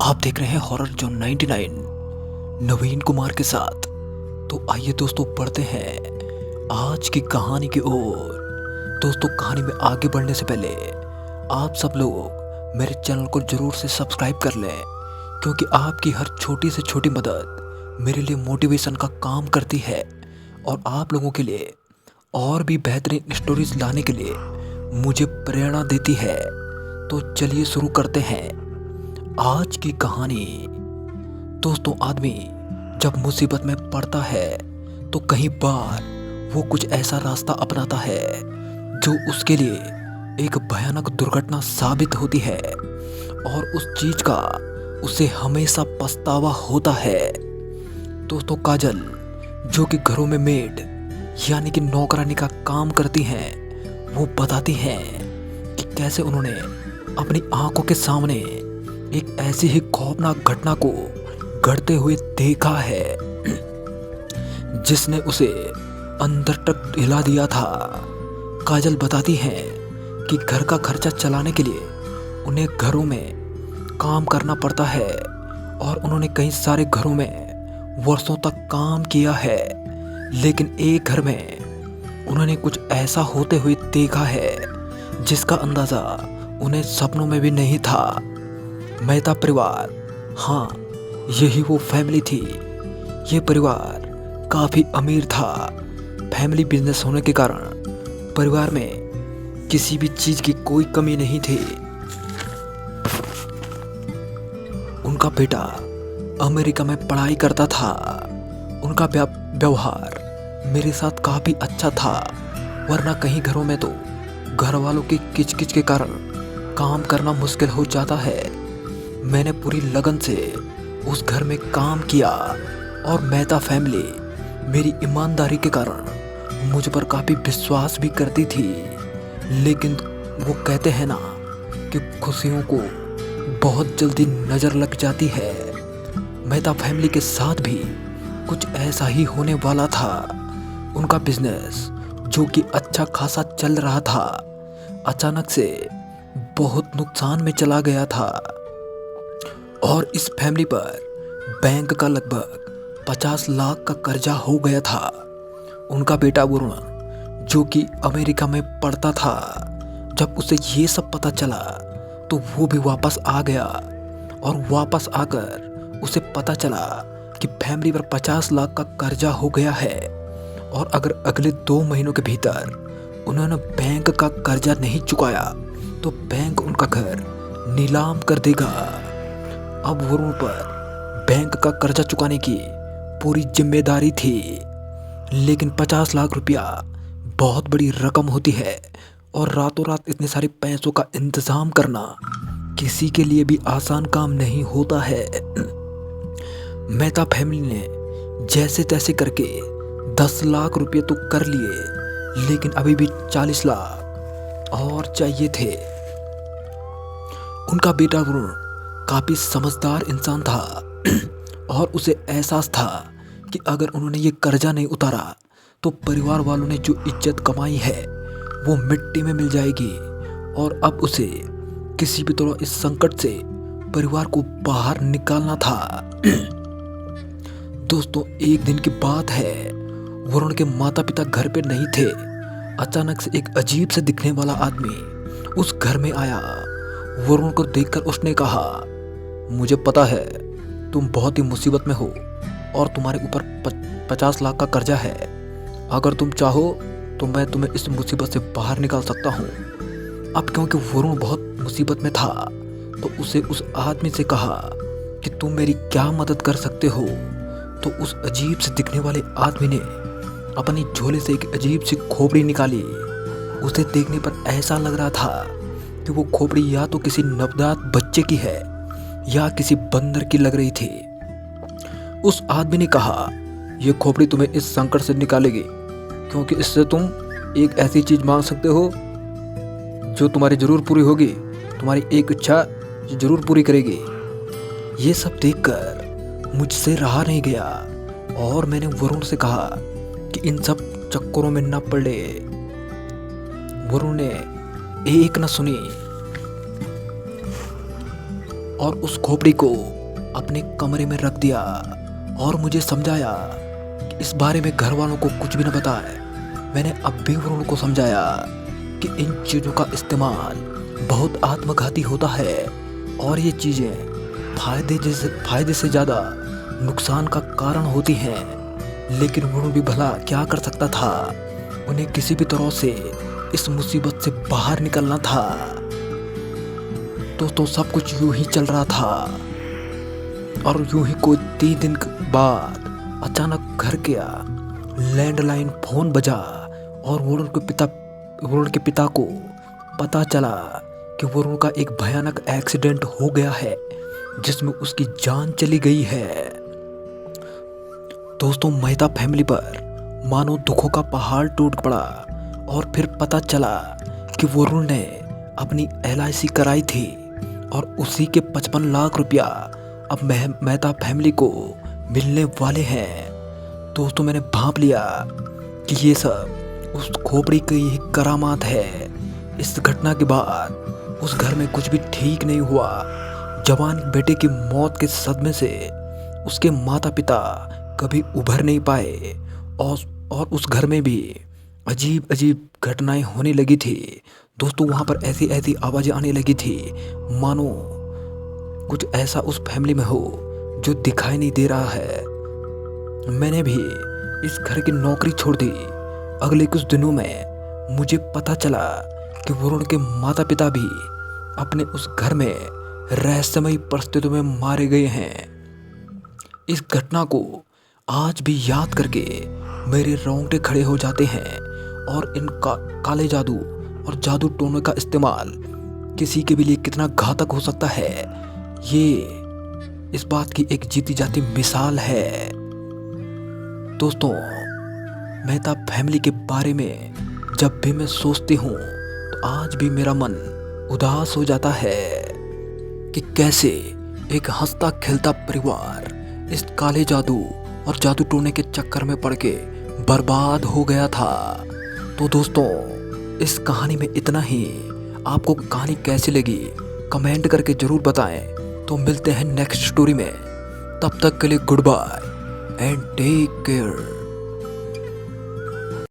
आप देख रहे हैं हॉरर जोन 99 नवीन कुमार के साथ। तो आइए दोस्तों बढ़ते हैं आज की कहानी की ओर। दोस्तों कहानी में आगे बढ़ने से पहले आप सब लोग मेरे चैनल को जरूर से सब्सक्राइब कर लें, क्योंकि आपकी हर छोटी से छोटी मदद मेरे लिए मोटिवेशन का काम करती है और आप लोगों के लिए और भी बेहतरीन स्टोरीज लाने के लिए मुझे प्रेरणा देती है। तो चलिए शुरू करते हैं आज की कहानी। दोस्तों आदमी जब मुसीबत में पड़ता है तो कई बार वो कुछ ऐसा रास्ता अपनाता है जो उसके लिए एक भयानक दुर्घटना साबित होती है और उस चीज का उसे हमेशा पछतावा होता है। दोस्तों काजल जो कि घरों में मेड यानी कि नौकरानी का काम करती हैं, वो बताती हैं कि कैसे उन्होंने अपनी आंखों के सामने एक ऐसी ही खौफनाक घटना को घटते हुए देखा है जिसने उसे अंदर तक हिला दिया था। काजल बताती हैं कि घर का खर्चा चलाने के लिए उन्हें घरों में काम करना पड़ता है और उन्होंने कई सारे घरों में वर्षों तक काम किया है, लेकिन एक घर में उन्होंने कुछ ऐसा होते हुए देखा है जिसका अंदाज़ा उन्हें सपनों में भी नहीं था। मेहता परिवार, हाँ यही वो फैमिली थी। ये परिवार काफ़ी अमीर था। फैमिली बिजनेस होने के कारण परिवार में किसी भी चीज़ की कोई कमी नहीं थी। उनका बेटा अमेरिका में पढ़ाई करता था। उनका व्यवहार मेरे साथ काफ़ी अच्छा था, वरना कहीं घरों में तो घर वालों की किचकिच के कारण काम करना मुश्किल हो जाता है। मैंने पूरी लगन से उस घर में काम किया और मेहता फैमिली मेरी ईमानदारी के कारण मुझ पर काफ़ी विश्वास भी करती थी। लेकिन वो कहते हैं ना कि खुशियों को बहुत जल्दी नज़र लग जाती है। मेहता फैमिली के साथ भी कुछ ऐसा ही होने वाला था। उनका बिजनेस जो कि अच्छा खासा चल रहा था, अचानक से बहुत नुकसान में चला गया था और इस फैमिली पर बैंक का लगभग 50 लाख का कर्जा हो गया था। उनका बेटा वरुण जो कि अमेरिका में पढ़ता था, जब उसे ये सब पता चला तो वो भी वापस आ गया और वापस आकर उसे पता चला कि फैमिली पर 50 लाख का कर्जा हो गया है और अगर अगले 2 महीनों के भीतर उन्होंने बैंक का कर्जा नहीं चुकाया तो बैंक उनका घर नीलाम कर देगा। अब वरुण पर बैंक का कर्जा चुकाने की पूरी जिम्मेदारी थी, लेकिन 50 लाख रुपया बहुत बड़ी रकम होती है और रातों रात इतने सारे पैसों का इंतजाम करना किसी के लिए भी आसान काम नहीं होता है। मेहता फैमिली ने जैसे तैसे करके 10 लाख रुपये तो कर लिए, लेकिन अभी भी 40 लाख और चाहिए थे। उनका बेटा वरुण काफ़ी समझदार इंसान था और उसे एहसास था कि अगर उन्होंने ये कर्जा नहीं उतारा तो परिवार वालों ने जो इज्जत कमाई है वो मिट्टी में मिल जाएगी और अब उसे किसी भी तरह इस संकट से परिवार को बाहर निकालना था। दोस्तों एक दिन की बात है, वरुण के माता पिता घर पे नहीं थे। अचानक से एक अजीब से दिखने वाला आदमी उस घर में आया। वरुण को देखकर उसने कहा, मुझे पता है तुम बहुत ही मुसीबत में हो और तुम्हारे ऊपर 50 लाख का कर्जा है। अगर तुम चाहो तो मैं तुम्हें इस मुसीबत से बाहर निकाल सकता हूँ। अब क्योंकि वरुण बहुत मुसीबत में था तो उसे उस आदमी से कहा कि तुम मेरी क्या मदद कर सकते हो। तो उस अजीब से दिखने वाले आदमी ने अपनी झोले से एक अजीब सी खोपड़ी निकाली। उसे देखने पर ऐसा लग रहा था कि वो खोपड़ी या तो किसी नवजात बच्चे की है या किसी बंदर की लग रही थी। उस आदमी ने कहा, ये खोपड़ी तुम्हें इस संकट से निकालेगी, क्योंकि इससे तुम एक ऐसी चीज मांग सकते हो जो तुम्हारी जरूर पूरी होगी। तुम्हारी एक इच्छा जरूर पूरी करेगी। ये सब देखकर मुझसे रहा नहीं गया और मैंने वरुण से कहा कि इन सब चक्करों में न पड़े। वरुण ने एक न सुनी और उस खोपड़ी को अपने कमरे में रख दिया और मुझे समझाया कि इस बारे में घर वालों को कुछ भी न बताए। मैंने अब भी वरुण को समझाया कि इन चीज़ों का इस्तेमाल बहुत आत्मघाती होता है और ये चीज़ें फायदे से ज़्यादा नुकसान का कारण होती हैं। लेकिन वरुण भी भला क्या कर सकता था, उन्हें किसी भी तरह से इस मुसीबत से बाहर निकलना था। तो सब कुछ यूं ही चल रहा था और यूं ही कोई 3 दिन बाद अचानक घर गया, लैंडलाइन फोन बजा और वरुण के पिता को पता चला कि वरुण का एक भयानक एक्सीडेंट हो गया है जिसमें उसकी जान चली गई है। दोस्तों, मेहता फैमिली पर मानो दुखों का पहाड़ टूट पड़ा और फिर पता चला कि वरुण ने अपनी LIC कराई थी और उसी के 55 लाख रुपया अब मेहता फैमिली को मिलने वाले हैं। दोस्तों, मैंने भांप लिया कि ये सब उस खोपड़ी की ही करामात है। इस घटना के बाद उस घर में कुछ भी ठीक नहीं हुआ। जवान बेटे की मौत के सदमे से उसके माता पिता कभी उभर नहीं पाए और उस घर में भी अजीब अजीब घटनाएं होने लगी थी। दोस्तों, वहाँ पर ऐसी ऐसी आवाज़ें आने लगी थी मानो कुछ ऐसा उस फैमिली में हो जो दिखाई नहीं दे रहा है। मैंने भी इस घर की नौकरी छोड़ दी। अगले कुछ दिनों में मुझे पता चला कि वरुण के माता पिता भी अपने उस घर में रहस्यमयी परिस्थितियों में मारे गए हैं। इस घटना को आज भी याद करके मेरे रोंगटे खड़े हो जाते हैं और इनका काले जादू और जादू टोने का इस्तेमाल किसी के भी लिए कितना घातक हो सकता है, ये इस बात की एक जीती जाती मिसाल है। दोस्तों, मेहता फैमिली के बारे में जब भी मैं सोचती हूँ तो आज भी मेरा मन उदास हो जाता है कि कैसे एक हंसता खेलता परिवार इस काले जादू और जादू टोने के चक्कर में पड़ के बर्बाद हो गया था। तो दोस्तों, इस कहानी में इतना ही। आपको कहानी कैसी लगी कमेंट करके ज़रूर बताएं। तो मिलते हैं नेक्स्ट स्टोरी में। तब तक के लिए good bye and take care.